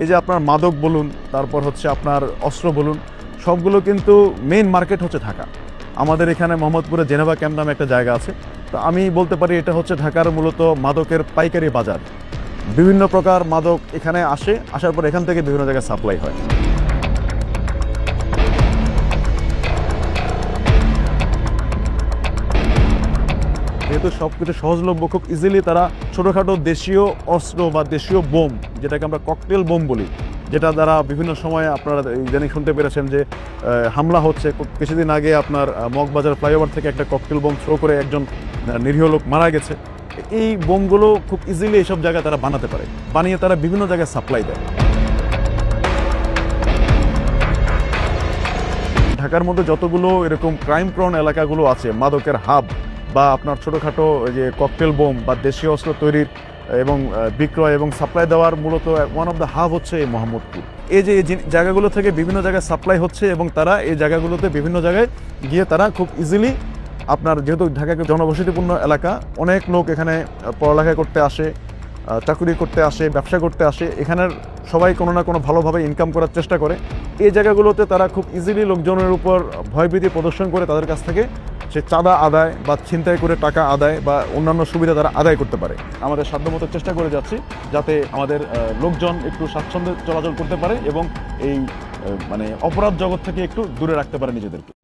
এই যে আপনার মাদক বলুন, তারপর হচ্ছে আপনার অস্ত্র বলুন, সবগুলো কিন্তু মেইন মার্কেট হচ্ছে ঢাকা। আমাদের এখানে মোহাম্মদপুরে জেনেভা ক্যাম্প নামে একটা জায়গা আছে। তো আমি বলতে পারি এটা হচ্ছে ঢাকার মূলত মাদকের পাইকারি বাজার। বিভিন্ন প্রকার মাদক এখানে আসার পর এখান থেকে বিভিন্ন জায়গায় সাপ্লাই হয়। যেহেতু সব কিছু সহজলভ্য, খুব ইজিলি তারা ছোটোখাটো দেশীয় অস্ত্র বা দেশীয় বোম, যেটাকে আমরা ককটেল বোম বলি, যেটা দ্বারা বিভিন্ন সময়ে আপনারা ইদানিং শুনতে পেরেছেন যে হামলা হচ্ছে। কিছুদিন আগে আপনার মগবাজার ফ্লাইওভার থেকে একটা ককটেল বোম থ্রো করে একজন নিরীহ লোক মারা গেছে। এই বোমগুলো খুব ইজিলি এইসব জায়গায় তারা বানাতে পারে, বানিয়ে তারা বিভিন্ন জায়গায় সাপ্লাই দেয়। ঢাকার মধ্যে যতগুলো এরকম ক্রাইম প্রন এলাকাগুলো আছে, মাদকের হাব বা আপনার ছোটোখাটো যে ককটেল বোম বা দেশীয় অস্ত্র তৈরির এবং বিক্রয় এবং সাপ্লাই দেওয়ার মূলত ওয়ান অফ দ্য হাব হচ্ছে এই মোহাম্মদপুর। এই যে জায়গাগুলো থেকে বিভিন্ন জায়গায় সাপ্লাই হচ্ছে এবং তারা এই জায়গাগুলোতে বিভিন্ন জায়গায় গিয়ে তারা খুব ইজিলি, আপনার যেহেতু ঢাকাকে জনবসতিপূর্ণ এলাকা, অনেক লোক এখানে পড়ালেখা করতে আসে, চাকরি করতে আসে, ব্যবসা করতে আসে, এখানের সবাই কোনো না কোনো ভালোভাবে ইনকাম করার চেষ্টা করে। এই জায়গাগুলোতে তারা খুব ইজিলি লোকজনের উপর ভয়ভীতি প্রদর্শন করে তাদের কাছ থেকে সে চাঁদা আদায় বা ছিনতাই করে টাকা আদায় বা অন্যান্য সুবিধা তারা আদায় করতে পারে। আমাদের সাধ্যমতো চেষ্টা করে যাচ্ছি যাতে আমাদের লোকজন একটু স্বাচ্ছন্দ্যে চলাচল করতে পারে এবং এই মানে অপরাধ জগৎ থেকে একটু দূরে রাখতে পারে নিজেদেরকে।